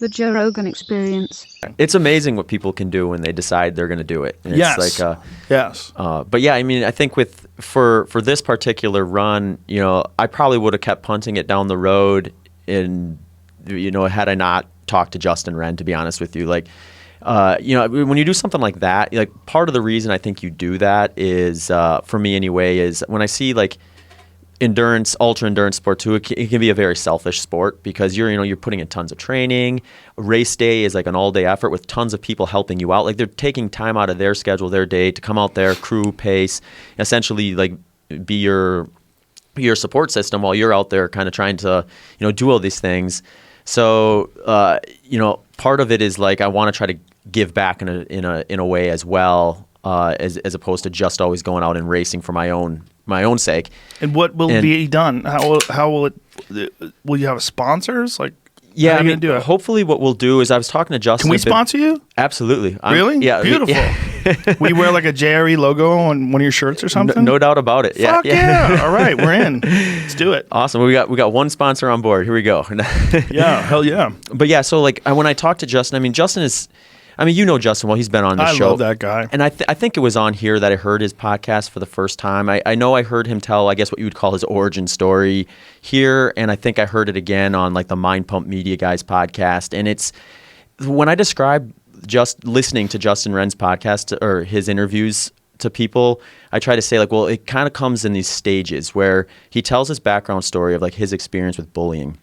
The Joe Rogan Experience. It's amazing what people can do when they decide they're going to do it. And Yes. It's like, Yes. But yeah, I mean, I think for this particular run, I probably would have kept punting it down the road, and had I not talked to Justin Wren, to be honest with you, like. When you do something like that, like part of the reason I think you do that is, for me anyway, is when I see like ultra endurance sport too, it can be a very selfish sport because you're putting in tons of training. Race day is like an all-day effort with tons of people helping you out. Like they're taking time out of their schedule, their day to come out there, crew, pace, essentially like be your support system while you're out there kind of trying to do all these things. So part of it is like I want to try to give back in a way as well, as opposed to just always going out and racing for my own sake. And what will be done? How will it? Will you have sponsors? Like, yeah, how are you gonna do it? Hopefully, what we'll do is I was talking to Justin. Can we sponsor you? Absolutely. Really? Yeah. Beautiful. Yeah. Will you wear like a JRE logo on one of your shirts or something? No doubt about it. Fuck yeah. All right, we're in. Let's do it. Awesome. We got one sponsor on board. Here we go. Yeah, hell yeah. But yeah, so like when I talked to Justin, I mean, Justin is. I mean, Justin well. He's been on the show. I love that guy. And I think it was on here that I heard his podcast for the first time. I know I heard him tell, I guess, what you would call his origin story here. And I think I heard it again on like the Mind Pump Media Guys podcast. And it's when I describe just listening to Justin Wren's podcast or his interviews to people, I try to say like, well, it kind of comes in these stages where he tells his background story of like his experience with bullying.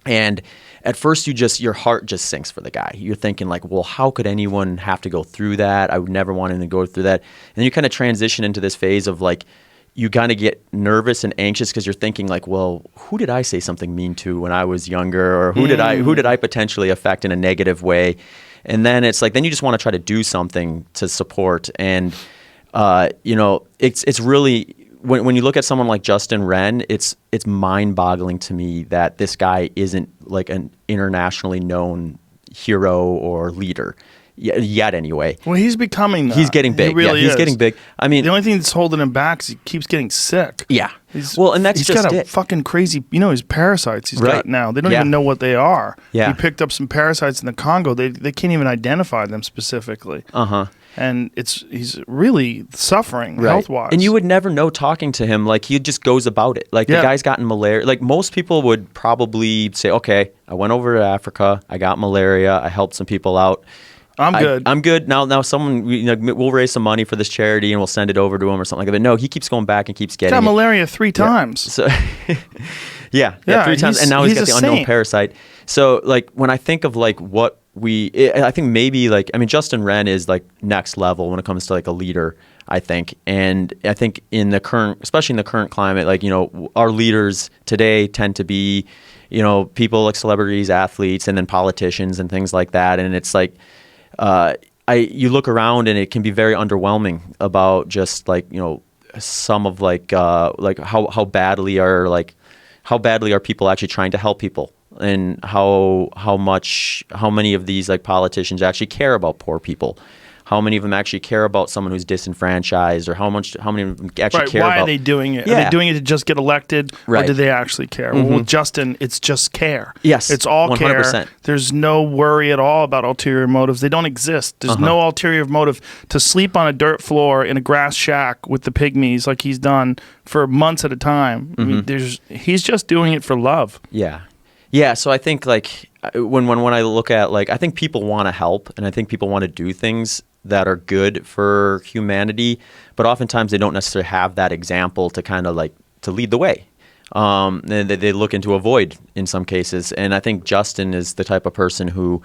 And at first your heart just sinks for the guy. You're thinking like, well, how could anyone have to go through that? I would never want him to go through that. And then you kind of transition into this phase of like, you kind of get nervous and anxious because you're thinking like, well, who did I say something mean to when I was younger? Or who did I potentially affect in a negative way? And then it's like, then you just want to try to do something to support. And, it's really, when you look at someone like Justin Wren, it's mind-boggling to me that this guy isn't like an internationally known hero or leader yet anyway. Well, he's becoming that. He's getting big. He really he's is. Getting big. I mean, the only thing that's holding him back is he keeps getting sick. Yeah. He's just got a it. fucking crazy, his parasites he's got now. They don't even know what they are. Yeah. He picked up some parasites in the Congo. They can't even identify them specifically. Uh-huh. And he's really suffering health-wise. And you would never know talking to him. Like, he just goes about it. Like, the guy's gotten malaria. Like, most people would probably say, okay, I went over to Africa. I got malaria. I helped some people out. I'm good. I'm good. Now someone, we'll raise some money for this charity and we'll send it over to him or something like that. But no, he keeps going back and keeps getting got malaria 3 times. So, yeah, 3 times. And now he's got the unknown parasite. So, like, when I think of, like, what I think maybe, like, I mean, Justin Wren is, like, next level when it comes to, like, a leader, I think. And I think especially in the current climate, like, our leaders today tend to be, people like celebrities, athletes, and then politicians and things like that. And it's like, you look around and it can be very underwhelming about just like, some of like how badly are people actually trying to help people, and how many of these like politicians actually care about poor people. How many of them actually care about someone who's disenfranchised, or how many of them actually care about... Why are they doing it? Yeah. Are they doing it to just get elected, or do they actually care? Mm-hmm. Well, with Justin, it's just care. Yes, it's all 100%. care. There's no worry at all about ulterior motives. They don't exist. There's no ulterior motive to sleep on a dirt floor in a grass shack with the pygmies like he's done for months at a time. I mean, he's just doing it for love. Yeah. Yeah, so I think like when I look at, like, I think people want to help, and I think people want to do things that are good for humanity, but oftentimes they don't necessarily have that example to kind of like to lead the way. And they look into a void in some cases. And I think Justin is the type of person who,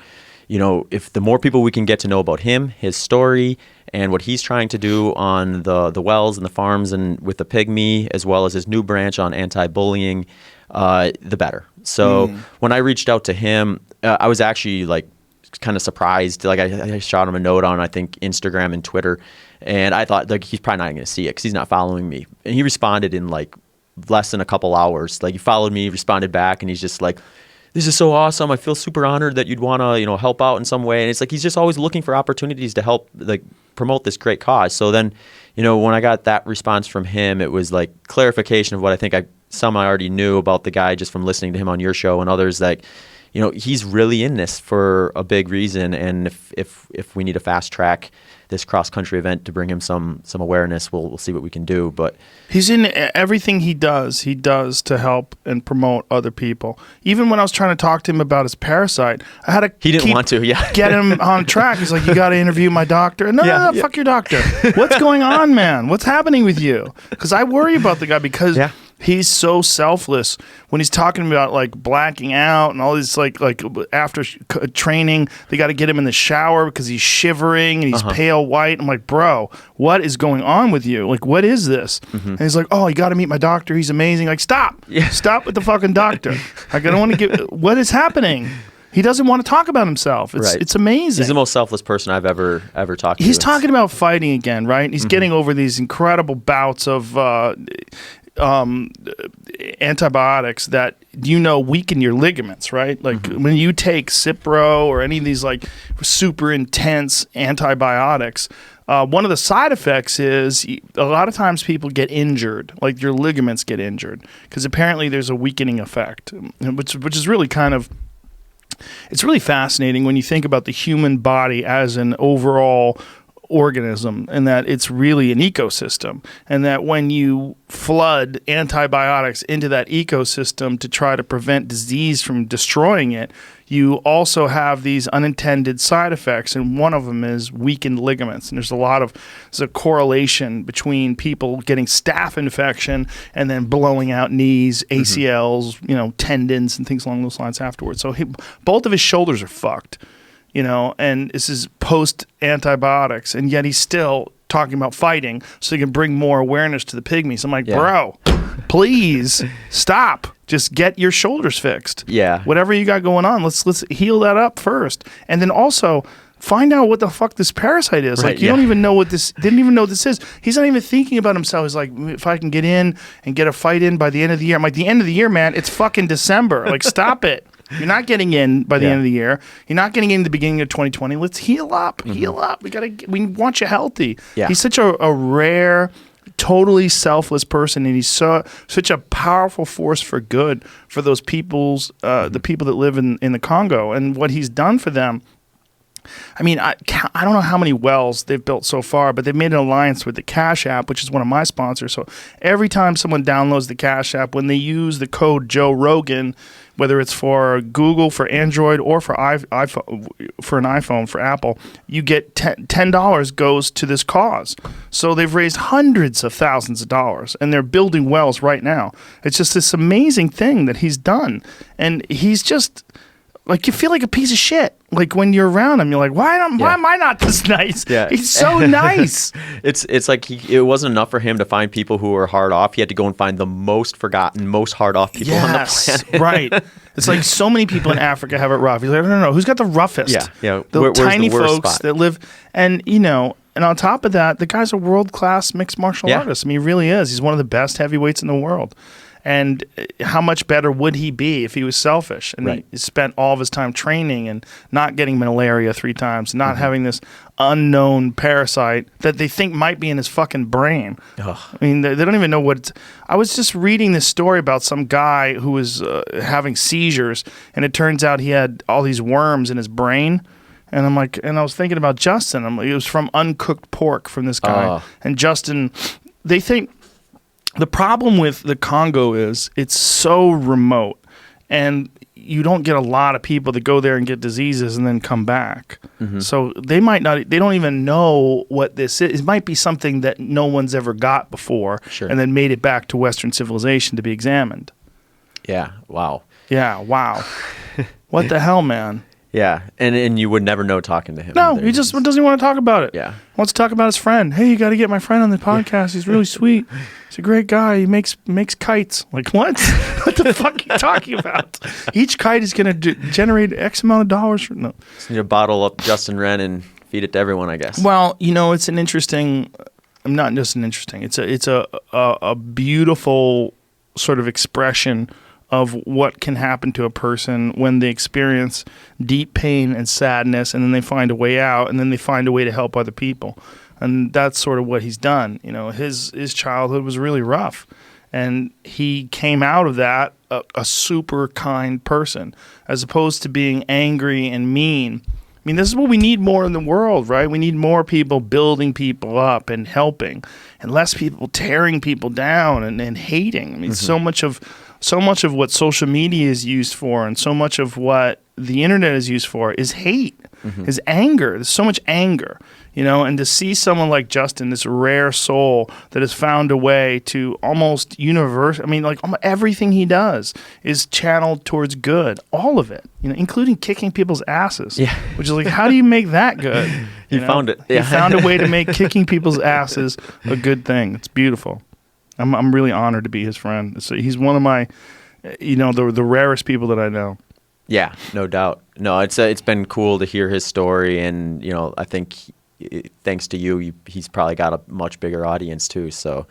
if the more people we can get to know about him, his story, and what he's trying to do on the wells and the farms and with the pygmy, as well as his new branch on anti-bullying, the better. So when I reached out to him, I was actually like kind of surprised. Like I shot him a note on, I think, Instagram and Twitter, and I thought like he's probably not going to see it because he's not following me. And he responded in like less than a couple hours. Like, he followed me, responded back, and he's just like, "This is so awesome. I feel super honored that you'd want to, help out in some way." And it's like he's just always looking for opportunities to help, like, promote this great cause. So then, when I got that response from him, it was like clarification of what I think I already knew about the guy just from listening to him on your show and others, that he's really in this for a big reason. And if we need to fast track this cross country event to bring him some awareness, we'll see what we can do. But he's in everything he does to help and promote other people. Even when I was trying to talk to him about his parasite, I had to get him on track. He's like, you got to interview my doctor. No, fuck your doctor. What's going on, man? What's happening with you? Because I worry about the guy because he's so selfless when he's talking about like blacking out and all these like after training, they got to get him in the shower because he's shivering and he's pale white. I'm like, bro, what is going on with you? Like, what is this? And he's like, oh, you got to meet my doctor. He's amazing. Like, stop with the fucking doctor. Like, I don't want to get, what is happening? He doesn't want to talk about himself. It's amazing. He's the most selfless person I've ever talked to. He's talking about fighting again, right? He's getting over these incredible bouts of antibiotics that weaken your ligaments, right? Like when you take Cipro or any of these like super intense antibiotics, one of the side effects is a lot of times people get injured, like your ligaments get injured, because apparently there's a weakening effect, which is really it's really fascinating when you think about the human body as an overall organism, and that it's really an ecosystem, and that when you flood antibiotics into that ecosystem to try to prevent disease from destroying it, you also have these unintended side effects, and one of them is weakened ligaments. And there's a correlation between people getting staph infection and then blowing out knees, ACLs, tendons and things along those lines afterwards. So both of his shoulders are fucked. And this is post-antibiotics, and yet he's still talking about fighting so he can bring more awareness to the pygmies. I'm like, bro, please stop. Just get your shoulders fixed. Yeah. Whatever you got going on, let's heal that up first. And then also find out what the fuck this parasite is. Right, like, you didn't even know what this is. He's not even thinking about himself. He's like, if I can get in and get a fight in by the end of the year. I'm like, the end of the year, man, it's fucking December. Like, stop it. You're not getting in by the end of the year. You're not getting in the beginning of 2020. Let's heal up. Heal up. We want you healthy. Yeah. He's such a rare, totally selfless person, and he's such a powerful force for good for those peoples, the people that live in the Congo, and what he's done for them. I mean, I don't know how many wells they've built so far, but they've made an alliance with the Cash App, which is one of my sponsors. So every time someone downloads the Cash App, when they use the code Joe Rogan, whether it's for Google, for Android, or for iPhone, for an iPhone, for Apple, you get $10 goes to this cause. So they've raised hundreds of thousands of dollars, and they're building wells right now. It's just this amazing thing that he's done, and he's just like, you feel like a piece of shit. Like when you're around him, you're like, why am I not this nice? Yeah. He's so nice. It's like it wasn't enough for him to find people who were hard off. He had to go and find the most forgotten, most hard off people on the planet. Right. It's like so many people in Africa have it rough. He's like, no. Who's got the roughest? Yeah. The tiny the worst folks spot? that live, and and on top of that, the guy's a world-class mixed martial artist. I mean, he really is. He's one of the best heavyweights in the world. And how much better would he be if he was selfish and he spent all of his time training and not getting malaria 3 times, not having this unknown parasite that they think might be in his fucking brain. Ugh. I mean, they don't even know what I was just reading this story about some guy who was having seizures, and it turns out he had all these worms in his brain. And I'm like, and I was thinking about Justin. It was from uncooked pork from this guy. And Justin, they think, the problem with the Congo is it's so remote, and you don't get a lot of people that go there and get diseases and then come back. So they don't even know what this is. It might be something that no one's ever got before and then made it back to Western civilization to be examined. Yeah. Wow. Yeah. Wow. What the hell, man? Yeah, and you would never know talking to him. No, either. he just doesn't even want to talk about it. Yeah. Wants to talk about his friend. Hey, you got to get my friend on the podcast. He's really sweet. He's a great guy. He makes kites. Like, what? What the fuck are you talking about? Each kite is going to generate X amount of dollars. No. So you bottle up Justin Wren and feed it to everyone, I guess. Well, it's an interesting. Not just an interesting. It's a beautiful sort of expression of what can happen to a person when they experience deep pain and sadness, and then they find a way out, and then they find a way to help other people. And that's sort of what he's done. His childhood was really rough, And he came out of that a super kind person, as opposed to being angry and mean. I mean, this is what we need more in the world, right? We need more people building people up and helping, and less people tearing people down and hating. I mean, so much of what social media is used for, and so much of what the internet is used for, is hate, is anger. There's so much anger, and to see someone like Justin, this rare soul that has found a way to almost universe. I mean, like almost everything he does is channeled towards good, all of it, including kicking people's asses. Yeah. Which is like, how do you make that good? He found it. He Yeah. found a way to make kicking people's asses a good thing. It's beautiful. I'm really honored to be his friend. So he's one of my, the rarest people that I know. Yeah, no doubt. No, it's been cool to hear his story, and I think thanks to you, he's probably got a much bigger audience too. So.